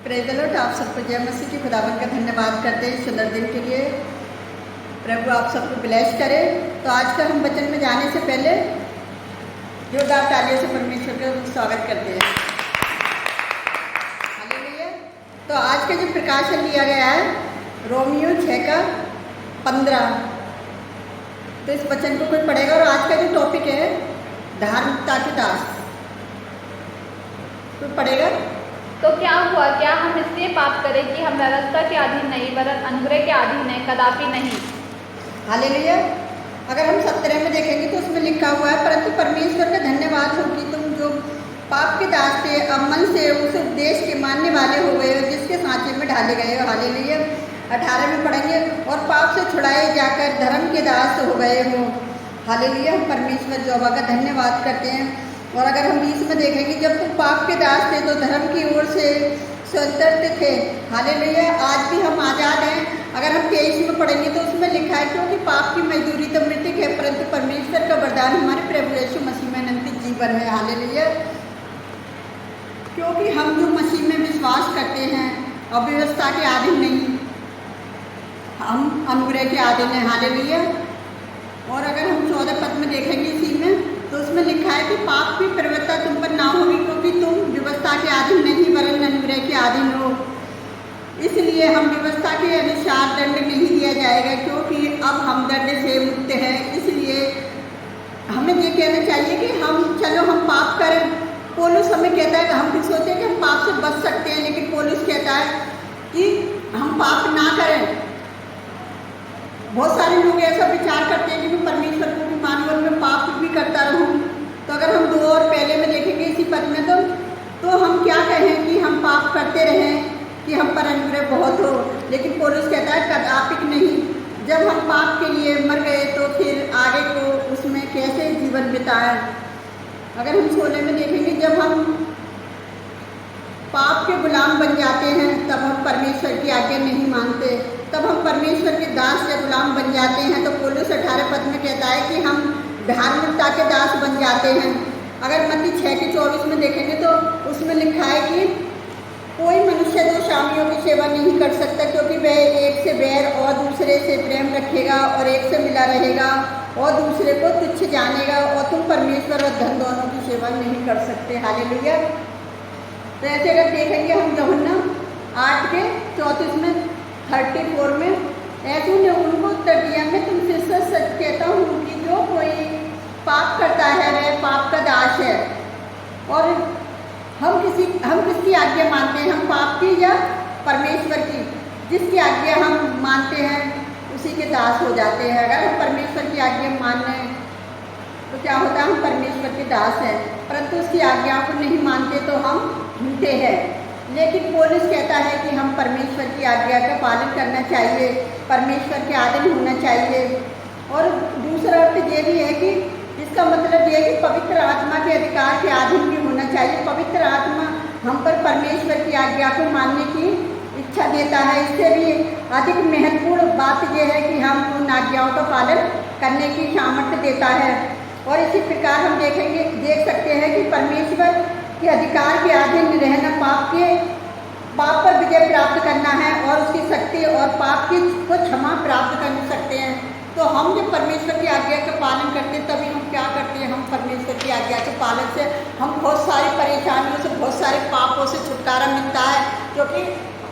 Praise the Lord. आप सबको जय मसीह की खुदावन का धन्यवाद करते हैं सुंदर दिन के लिए। प्रभु आप सबको ब्लेस करे। तो आज का हम वचन में जाने से पहले जोरदार तालियों से परमेश्वर का स्वागत करते हैं। हालेलुया। तो आज का जो प्रकाशन लिया गया है रोमियो 6:15। तो इस वचन को कोई पढ़ेगा। और आज का जो टॉपिक है धार्मिकता के दास, कोई पढ़ेगा। तो क्या हुआ, क्या हम इसलिए पाप करें कि हम व्यवस्था के अधीन नहीं वरन अनुग्रह के अधीन हैं? कदापि नहीं। हालेलुया। अगर हम 17 में देखेंगे तो उसमें लिखा हुआ है, परंतु परमेश्वर का धन्यवाद हो कि तुम जो पाप के दास थे अब मन से उस उपदेश के मानने वाले हो गए हो जिसके सांचे में ढाले गए हो। हालेलुया। 18 में पढ़ेंगे, और पाप से छुड़ाए जाकर धर्म के दास हो गए हो। हालेलुया। हम परमेश्वर यहोवा का धन्यवाद करते हैं। और अगर हम 20 में देखेंगे, जब तुम पाप के दास थे तो धर्म की ओर से स्वतंत्र थे। हालेलुया। आज भी हम आज़ाद हैं। अगर हम 23 में पढ़ेंगे तो उसमें लिखा है, क्योंकि पाप की मजदूरी तो मृत्यु है, परंतु परमेश्वर का वरदान हमारे प्रभु यीशु मसीह में अनंत जीवन है। हालेलुया। क्योंकि हम जो मसीह में विश्वास करते हैं और व्यवस्था के अधीन नहीं, हम अनुग्रह के अधीन हैं। हालेलुया। और अगर हम 14 पद में देखेंगे इसी में, तो उसमें लिखा है कि पाप की प्रवृत्ति तुम पर ना होगी, क्योंकि तुम व्यवस्था के अधीन नहीं वरन अनुग्रह के अधीन हो। इसलिए हम व्यवस्था के अनुसार दंड नहीं दिया जाएगा, क्योंकि अब हम दंड से मुक्त हैं। इसलिए हमें ये कहना चाहिए कि हम पाप करें। पौलुस हमें कहता है कि हम भी सोचते हैं कि हम पाप से बच सकते हैं, लेकिन पौलुस कहता है कि हम पाप ना करें। बहुत सारे लोग ऐसा विचार करते हैं कि मैं परमेश्वर को भी मानूं और मैं पाप भी करता रहूं। तो अगर हम 2 और पहले में देखेंगे इसी पद में, तो हम क्या कहें कि हम पाप करते रहें कि हम पर अनुग्रह बहुत हो। लेकिन पौलुस कहता है कदापि नहीं। जब हम पाप के लिए मर गए तो फिर आगे को उसमें कैसे जीवन बिताएं। अगर हम 16 में देखेंगे, जब हम पाप के गुलाम बन जाते हैं तब हम परमेश्वर की आज्ञा नहीं मानते, तब हम परमेश्वर के दास या गुलाम बन जाते हैं। तो पौलुस 18 पद में कहता है कि हम धार्मिकता के दास बन जाते हैं। अगर मत्ती 6:24 में देखेंगे तो उसमें लिखा है कि कोई मनुष्य 2 स्वामियों की सेवा नहीं कर सकता, क्योंकि वह एक से बैर और दूसरे से प्रेम रखेगा, और एक से मिला रहेगा और दूसरे को तुच्छ जानेगा। और तुम परमेश्वर और धन दोनों की सेवा नहीं कर सकते। हालेलुया। तो ऐसे अगर देखेंगे हम यूहन्ना 8:34 में 34 में, ऐसे ने उनको उत्तर दिया, मैं तुमसे सच सच कहता हूँ कि जो कोई पाप करता है वह पाप का दास है। और हम किसकी आज्ञा मानते हैं, हम पाप की या परमेश्वर की? जिसकी आज्ञा हम मानते हैं उसी के दास हो जाते हैं। अगर हम परमेश्वर की आज्ञा मान लें तो क्या होता है, हम परमेश्वर के दास हैं, परंतु उसकी आज्ञा को नहीं मानते तो हम झूठे हैं। लेकिन पौलुस कहता है कि हम परमेश्वर की आज्ञा का पालन करना चाहिए, परमेश्वर के अधीन होना चाहिए। और दूसरा अर्थ ये भी है कि इसका मतलब ये है कि पवित्र आत्मा के अधिकार के अधीन भी होना चाहिए। पवित्र आत्मा हम पर परमेश्वर की आज्ञा को मानने की इच्छा देता है। इससे भी अधिक महत्वपूर्ण बात यह है कि हम उन आज्ञाओं का पालन करने की सामर्थ्य देता है। और इसी प्रकार हम देख सकते हैं कि परमेश्वर के अधिकार के अधीन रहना पाप पर विजय प्राप्त करना है, और उसकी शक्ति और पाप की को क्षमा प्राप्त कर सकते हैं। तो हम जब परमेश्वर की आज्ञा का पालन करते हैं, तभी हम क्या करते हैं, हम परमेश्वर की आज्ञा के पालन से हम बहुत सारी परेशानियों से, बहुत सारे पापों से छुटकारा मिलता है। क्योंकि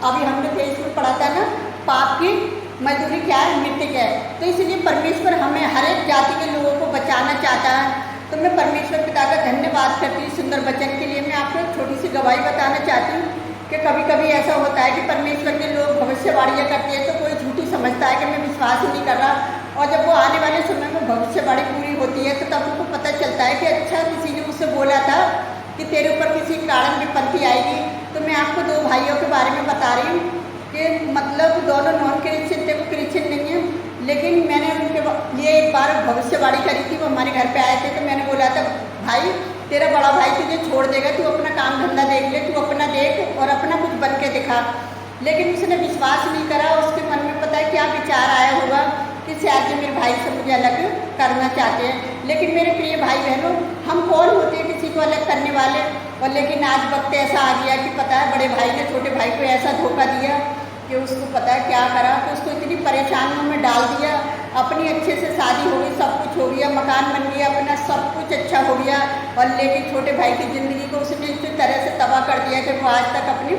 अभी हमने फेस में पढ़ा था ना, पाप की मजदूरी क्या है, मृत्यु है। तो इसलिए परमेश्वर हमें हर एक जाति के लोगों को बचाना चाहता है। तो मैं परमेश्वर पिता का धन्यवाद करती हूँ सुंदर वचन के लिए। मैं आपको एक छोटी सी गवाही बताना चाहती हूँ कि कभी कभी ऐसा होता है कि परमेश्वर के लोग भविष्यवाणियाँ करते हैं तो कोई झूठी समझता है कि मैं विश्वास ही नहीं कर रहा, और जब वो आने वाले समय में भविष्यवाणी पूरी होती है तो तब उनको पता चलता है कि अच्छा, किसी ने मुझसे बोला था कि तेरे ऊपर किसी कारण विपत्ति आएगी। तो मैं आपको 2 भाइयों के बारे में बता रही हूँ कि मतलब दोनों नॉन क्रिश्चियन थे, वो क्रिश्चियन नहीं है, लेकिन मैंने उनके लिए एक बार भविष्यवाणी करी थी। वो हमारे घर पे आए थे, तो मैंने बोला था, भाई तेरा बड़ा भाई तुझे छोड़ देगा, तू अपना काम धंधा देख ले, तू अपना देख और अपना कुछ बन के दिखा। लेकिन उसने विश्वास नहीं करा। उसके मन में पता है क्या विचार आया होगा कि शायद ये मेरे भाई से मुझे अलग करना चाहते हैं। लेकिन मेरे प्रिय भाई बहनों, हम कौन होते हैं किसी को अलग करने वाले। और लेकिन आज वक्त ऐसा आ गया कि पता है बड़े भाई ने छोटे भाई को ऐसा धोखा दिया कि उसको पता है क्या करा, तो उसको इतनी परेशानियों में डाल दिया। अपनी अच्छे से शादी हो गई, सब कुछ हो गया, मकान बन गया, अपना सब कुछ अच्छा हो गया, और लेकिन छोटे भाई की ज़िंदगी को उसने इस तरह से तबाह कर दिया कि वो आज तक अपने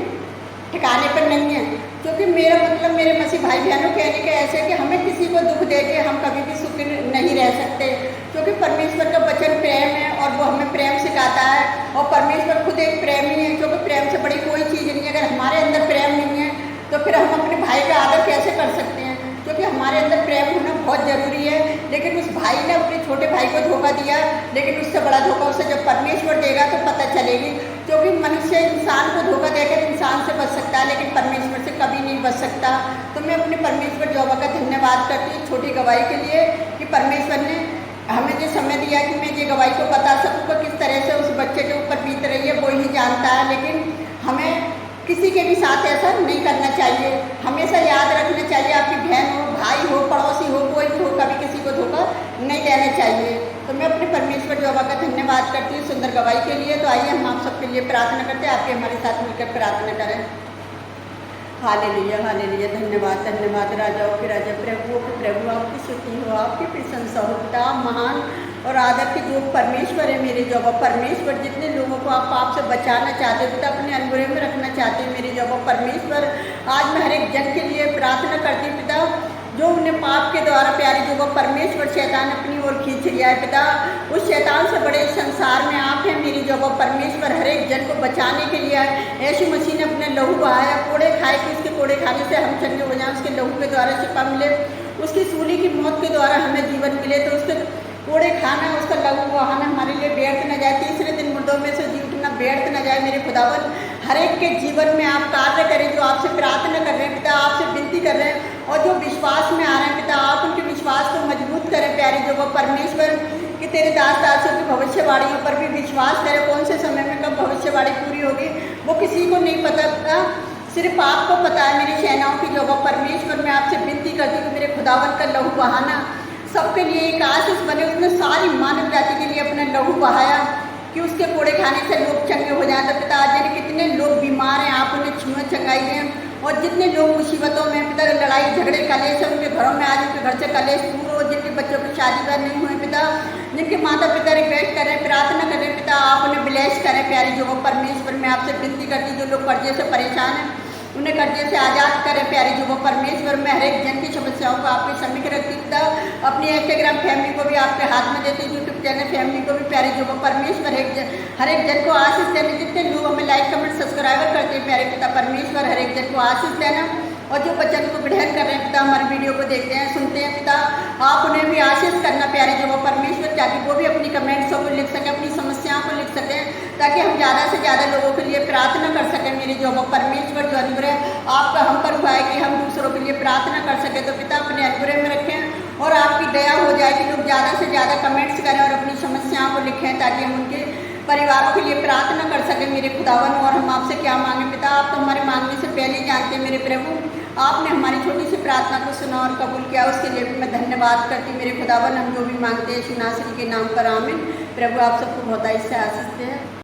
ठिकाने पर नहीं है। क्योंकि मेरा मतलब मेरे मसीह भाई बहनों कहने के ऐसे कि हमें किसी को दुख दे के हम कभी भी सुखी नहीं रह सकते, क्योंकि परमेश्वर का वचन प्रेम है और वो हमें प्रेम सिखाता है। और परमेश्वर खुद एक प्रेमी है, क्योंकि प्रेम से बड़ी कोई चीज़ नहीं है। अगर हमारे अंदर प्रेम नहीं है तो फिर हम अपने भाई का आदर कैसे कर सकते हैं, क्योंकि हमारे अंदर प्रेम होना बहुत ज़रूरी है। लेकिन उस भाई ने अपने छोटे भाई को धोखा दिया, लेकिन उससे बड़ा धोखा उसे जब परमेश्वर देगा तो पता चलेगी। क्योंकि मनुष्य इंसान को धोखा देकर इंसान से बच सकता है, लेकिन परमेश्वर से कभी नहीं बच सकता। तो मैं अपने परमेश्वर यहोवा का धन्यवाद करती हूँ छोटी गवाही के लिए कि परमेश्वर ने हमें जो समय दिया कि मैं ये गवाही को बता सकूँ कि किस तरह से उस बच्चे के ऊपर बीत रही है, वो ही जानता है। लेकिन हमें किसी के भी साथ ऐसा नहीं करना चाहिए। हमेशा याद रखना चाहिए, आपकी बहन हो, भाई हो, पड़ोसी हो, कोई भी हो, कभी किसी को धोखा नहीं देना चाहिए। तो मैं अपने परमेश्वर यहोवा का धन्यवाद करती हूँ सुंदर गवाही के लिए। तो आइए हम आप सबके लिए प्रार्थना करते हैं, आपके हमारे साथ मिलकर प्रार्थना करें। हालेलुया हालेलुया, धन्यवाद धन्यवाद राजाओं के राजा, प्रभुओं के प्रभु, आपकी स्तुति हो, आपकी प्रशंसा हो। पिता महान और आदर के जो परमेश्वर है मेरे यहोवा परमेश्वर, जितने लोगों को आप पाप से बचाना चाहते हो पिता, अपने अनुग्रह में रखना चाहते हैं मेरे यहोवा परमेश्वर, आज मैं हर एक जन के लिए प्रार्थना करती हूँ पिता, जो उन्हें पाप के द्वारा प्यारे जो परमेश्वर शैतान अपनी ओर खींच लिया है पिता। उस शैतान से बड़े संसार में आप हैं मेरी जगह परमेश्वर, हर एक जन को बचाने के लिए यीशु मसीह ने अपने लहू बहाया, कोड़े खाए कि उसके कोड़े खाने से हम चंगे हो जाएं, उसके लहू के द्वारा शिफा मिले, उसकी सूली की मौत के द्वारा हमें जीवन मिले। तो उसके कोड़े खाना, उसका लहू बहाना हमारे लिए व्यर्थ न जाए, तीसरे दिन मुर्दों में से जी उठना व्यर्थ न जाए। मेरे खुदावन हर एक के जीवन में आप कार्य करें, जो आपसे प्रार्थना कर रहे हैं पिता, आपसे विनती कर रहे हैं और जो विश्वास में आ रहे हैं पिता, आप उनके विश्वास को मजबूत करें प्यारे जो वो परमेश्वर, कि तेरे दास दासियों की भविष्यवाणियों पर भी विश्वास करें। कौन से समय में कब भविष्यवाणी पूरी होगी वो किसी को नहीं पता पिता, सिर्फ आपको पता है। मेरी सेनाओं की जो वो परमेश्वर, मैं आपसे विनती करती हूँ मेरे खुदावन का लहू बहाना सबके लिए एक आशीष बने। उसने सारी मानव जाति के लिए अपना लहू बहाया कि उसके कोड़े खाने से लोग चंगे हो जाए। तो पिता आज कितने लोग बीमार हैं, आप उन्हें छुए चंगाई दें, और जितने लोग मुसीबतों में पिता लड़ाई झगड़े कलेश है उनके घरों में आज उनके घर से कलेश दूर हो, जिनके बच्चों की शादी ब्याह नहीं हुए पिता, जिनके माता पिता रिक्वेस्ट करें, प्रार्थना करें पिता, आप उन्हें ब्लेस करें प्यारी जो परमेश्वर। मैं आपसे विनती करती हूँ जो लोग कर्जे से परेशान हैं उन्हें कर्जे से आज़ाद करें प्यारी जो परमेश्वर। मैं हर एक जन की समस्याओं को आपके समीप रखती पिता, अपनी इंस्टाग्राम फैमिली को भी आपके हाथ में देती, यूट्यूब चैनल फैमिली को भी प्यारे जो परमेश्वर हर एक जन को आशीष देना। जितने लोग हमें लाइक कमेंट सब्सक्राइबर करते हैं प्यारे पिता परमेश्वर, हर एक जन को आशीष देना, और जो बच्चन को ग्रहण कर रहे हैं पिता, हमारे वीडियो को देखते हैं सुनते हैं पिता, आप उन्हें भी आशीष करना प्यारे जो परमेश्वर, ताकि वो भी अपनी कमेंट्सों को लिख सकें, अपनी समस्याओं को लिख सकें, ताकि हम ज़्यादा से ज़्यादा लोगों के लिए प्रार्थना कर सकें। मेरे जो परमेश्वर जो अनुग्रह आपका हम पर हुआ है कि हम दूसरों के लिए प्रार्थना कर सकें। तो पिता अपने अनुग्रह में रखें और आपकी दया हो जाए कि लोग ज़्यादा से ज़्यादा कमेंट्स करें और अपनी समस्याओं को लिखें, ताकि हम उनके परिवारों के लिए प्रार्थना कर सकें मेरे खुदावन। और हम आपसे क्या मांगे पिता, आप तो हमारे मांगने से पहले जानते हैं मेरे प्रभु, आपने हमारी छोटी सी प्रार्थना को सुना और कबूल किया, उसके लिए भी मैं धन्यवाद करती हूँ मेरे खुदावन। हम जो भी मांगते हैं यीशु नासरी के नाम पर आमीन। प्रभु आप सबको बहुत से आशीष दें।